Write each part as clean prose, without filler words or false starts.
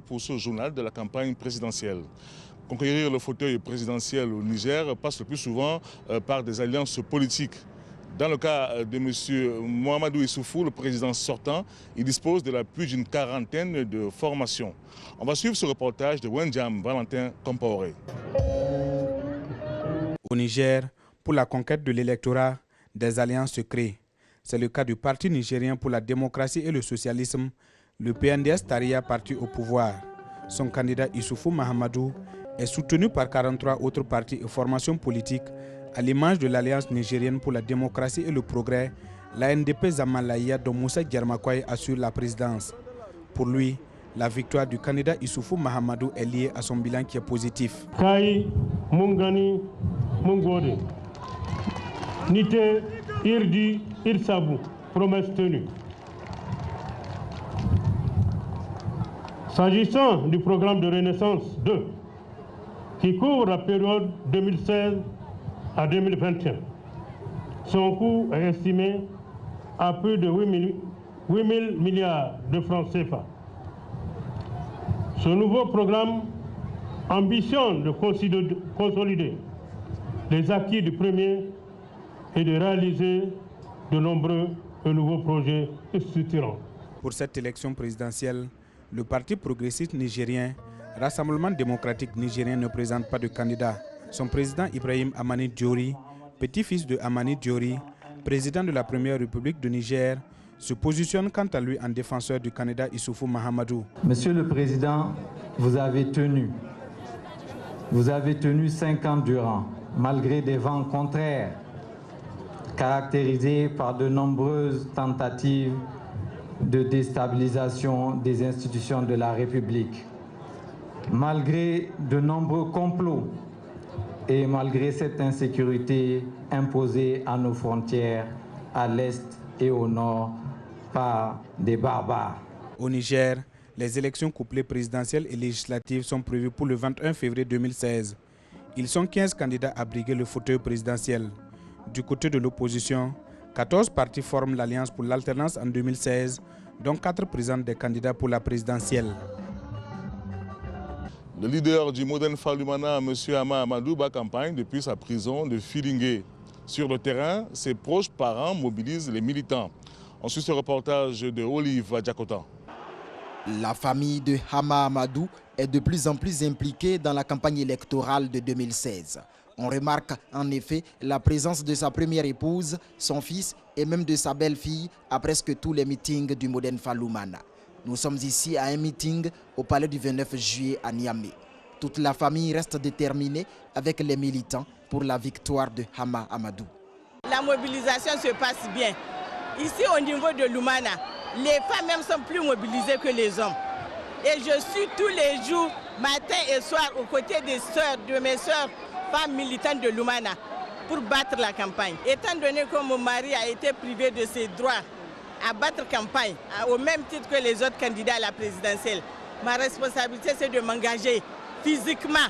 Pour ce journal de la campagne présidentielle. Conquérir le fauteuil présidentiel au Niger passe le plus souvent par des alliances politiques. Dans le cas de M. Mohamedou Issoufou, le président sortant, il dispose de l'appui d'une quarantaine de formations. On va suivre ce reportage de Wendjam Valentin Compaoré. Au Niger, pour la conquête de l'électorat, des alliances se créent. C'est le cas du Parti nigérien pour la démocratie et le socialisme, le PNDS-Taria parti au pouvoir. Son candidat Issoufou Mahamadou est soutenu par 43 autres partis et formations politiques, à l'image de l'Alliance nigérienne pour la démocratie et le progrès, l'ANDP Zamalaya dont Moussa Djermakoy assure la présidence. Pour lui, la victoire du candidat Issoufou Mahamadou est liée à son bilan qui est positif. Kai Mungani Mungode Nite Irdi Irsabu, promesse tenue. S'agissant du programme de Renaissance 2, qui couvre la période 2016 à 2021, son coût est estimé à plus de 8 000 milliards de francs CFA. Ce nouveau programme ambitionne de consolider les acquis du premier et de réaliser de nombreux et nouveaux projets structurants. Pour cette élection présidentielle, le Parti progressiste nigérien, Rassemblement démocratique nigérien ne présente pas de candidat. Son président Ibrahim Amani Diori, petit-fils de Amani Diori, président de la Première République du Niger, se positionne quant à lui en défenseur du candidat Issoufou Mahamadou. Monsieur le Président, vous avez tenu 5 ans durant, malgré des vents contraires, caractérisés par de nombreuses tentatives de déstabilisation des institutions de la République. Malgré de nombreux complots et malgré cette insécurité imposée à nos frontières, à l'est et au nord, par des barbares. Au Niger, les élections couplées présidentielles et législatives sont prévues pour le 21 février 2016. Ils sont 15 candidats à briguer le fauteuil présidentiel. Du côté de l'opposition, 14 partis forment l'Alliance pour l'alternance en 2016, dont 4 présentent des candidats pour la présidentielle. Le leader du Modern Falumana, M. Hama Amadou, bat campagne depuis sa prison de Filingué. Sur le terrain, ses proches parents mobilisent les militants. On suit ce reportage de Olive Adjakota. La famille de Hama Amadou est de plus en plus impliquée dans la campagne électorale de 2016. On remarque en effet la présence de sa première épouse, son fils et même de sa belle-fille à presque tous les meetings du Modern Falumana. Nous sommes ici à un meeting au palais du 29 juillet à Niamey. Toute la famille reste déterminée avec les militants pour la victoire de Hama Amadou. La mobilisation se passe bien. Ici au niveau de Lumana, les femmes même sont plus mobilisées que les hommes. Et je suis tous les jours, matin et soir, aux côtés des sœurs, de mes sœurs, femmes militantes de Lumana, pour battre la campagne. Étant donné que mon mari a été privé de ses droits à battre campagne, au même titre que les autres candidats à la présidentielle, ma responsabilité c'est de m'engager physiquement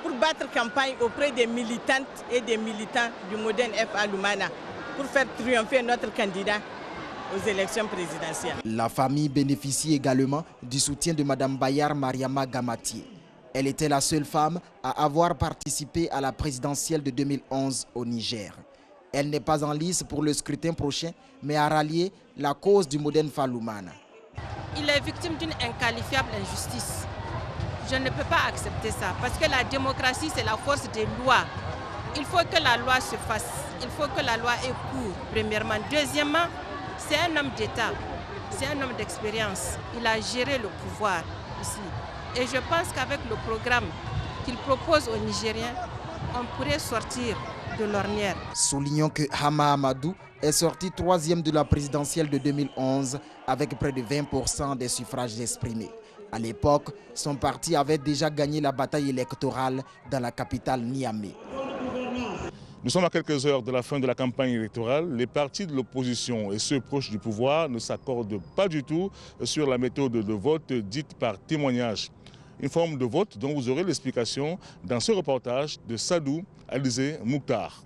pour battre campagne auprès des militantes et des militants du Modern FA Lumana pour faire triompher notre candidat aux élections présidentielles. La famille bénéficie également du soutien de Mme Bayar Mariama Gamatié. Elle était la seule femme à avoir participé à la présidentielle de 2011 au Niger. Elle n'est pas en lice pour le scrutin prochain, mais a rallié la cause du Modern Falumana. Il est victime d'une inqualifiable injustice. Je ne peux pas accepter ça, parce que la démocratie, c'est la force des lois. Il faut que la loi se fasse, il faut que la loi ait cours, premièrement. Deuxièmement, c'est un homme d'État, c'est un homme d'expérience. Il a géré le pouvoir ici. Et je pense qu'avec le programme qu'il propose aux Nigériens, on pourrait sortir de l'ornière. Soulignons que Hama Amadou est sorti 3e de la présidentielle de 2011 avec près de 20% des suffrages exprimés. À l'époque, son parti avait déjà gagné la bataille électorale dans la capitale Niamey. Nous sommes à quelques heures de la fin de la campagne électorale. Les partis de l'opposition et ceux proches du pouvoir ne s'accordent pas du tout sur la méthode de vote dite par témoignage. Une forme de vote dont vous aurez l'explication dans ce reportage de Sadou Alizé Mouktar.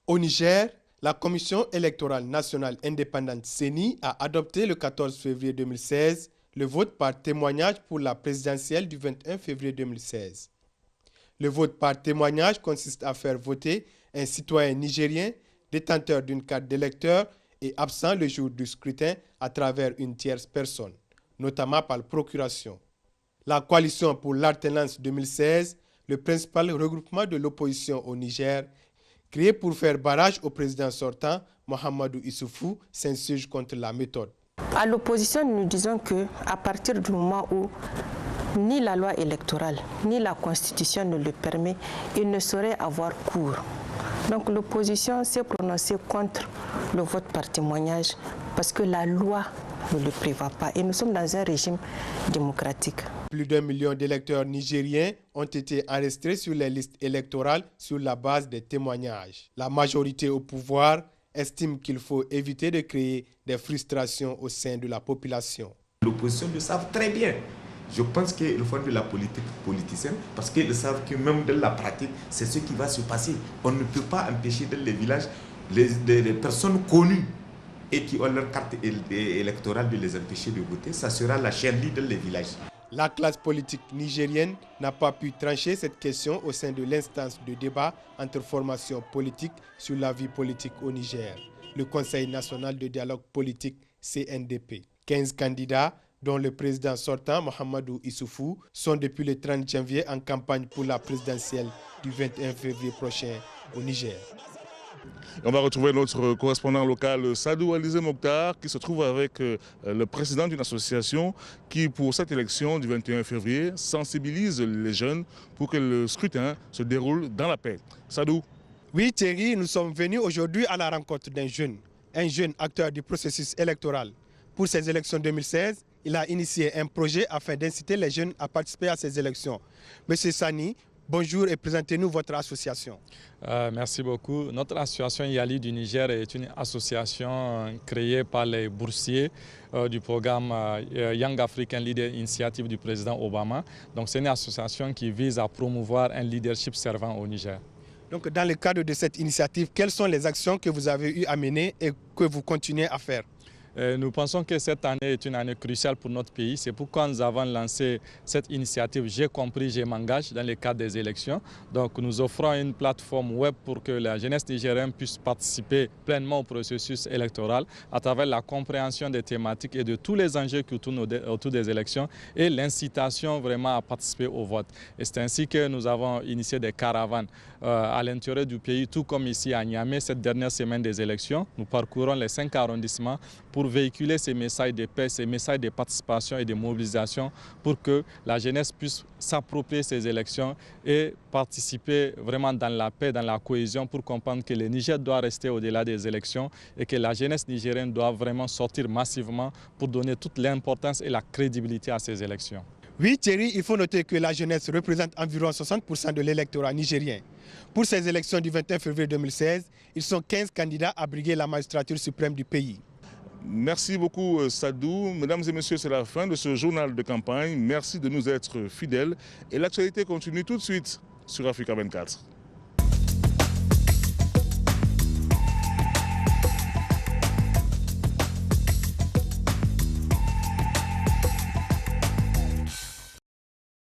Au Niger, la Commission électorale nationale indépendante CENI a adopté le 14 février 2016 le vote par témoignage pour la présidentielle du 21 février 2016. Le vote par témoignage consiste à faire voter un citoyen nigérien détenteur d'une carte d'électeur et absent le jour du scrutin à travers une tierce personne, notamment par procuration. La coalition pour l'alternance 2016, le principal regroupement de l'opposition au Niger, créé pour faire barrage au président sortant, Mahamadou Issoufou, s'insurge contre la méthode. À l'opposition, nous disons qu'à partir du moment où ni la loi électorale, ni la Constitution ne le permet, il ne saurait avoir cours. Donc l'opposition s'est prononcée contre le vote par témoignage parce que la loi ne le prévoit pas et nous sommes dans un régime démocratique. Plus d'1 million d'électeurs nigériens ont été enregistrés sur les listes électorales sur la base des témoignages. La majorité au pouvoir estime qu'il faut éviter de créer des frustrations au sein de la population. L'opposition le savent très bien. Je pense qu'ils font de la politique politicienne parce qu'ils savent que même dans la pratique, c'est ce qui va se passer. On ne peut pas empêcher dans les villages les personnes connues et qui ont leur carte électorale de les empêcher de voter. Ça sera la chaîne dans les villages. La classe politique nigérienne n'a pas pu trancher cette question au sein de l'instance de débat entre formations politiques sur la vie politique au Niger, le Conseil national de dialogue politique CNDP. 15 candidats, dont le président sortant, Mahamadou Issoufou, sont depuis le 30 janvier en campagne pour la présidentielle du 21 février prochain au Niger. On va retrouver notre correspondant local Sadou Alizé Mokhtar qui se trouve avec le président d'une association qui pour cette élection du 21 février sensibilise les jeunes pour que le scrutin se déroule dans la paix. Sadou. Oui Thierry, nous sommes venus aujourd'hui à la rencontre d'un jeune acteur du processus électoral. Pour ces élections 2016, il a initié un projet afin d'inciter les jeunes à participer à ces élections. Monsieur Sani, bonjour et présentez-nous votre association. Merci beaucoup. Notre association Yali du Niger est une association créée par les boursiers du programme Young African Leader Initiative du président Obama. Donc c'est une association qui vise à promouvoir un leadership servant au Niger. Donc dans le cadre de cette initiative, quelles sont les actions que vous avez eu à mener et que vous continuez à faire? Nous pensons que cette année est une année cruciale pour notre pays. C'est pourquoi nous avons lancé cette initiative J'ai compris, je m'engage dans le cadre des élections. Donc nous offrons une plateforme web pour que la jeunesse nigérienne puisse participer pleinement au processus électoral à travers la compréhension des thématiques et de tous les enjeux qui tournent autour des élections et l'incitation vraiment à participer au vote. Et c'est ainsi que nous avons initié des caravanes à l'intérieur du pays, tout comme ici à Niamey, cette dernière semaine des élections. Nous parcourons les 5 arrondissements pour véhiculer ces messages de paix, ces messages de participation et de mobilisation pour que la jeunesse puisse s'approprier ces élections et participer vraiment dans la paix, dans la cohésion pour comprendre que le Niger doit rester au-delà des élections et que la jeunesse nigérienne doit vraiment sortir massivement pour donner toute l'importance et la crédibilité à ces élections. Oui Thierry, il faut noter que la jeunesse représente environ 60% de l'électorat nigérien. Pour ces élections du 21 février 2016, ils sont 15 candidats à briguer la magistrature suprême du pays. Merci beaucoup Sadou. Mesdames et messieurs, c'est la fin de ce journal de campagne. Merci de nous être fidèles. Et l'actualité continue tout de suite sur Africa 24.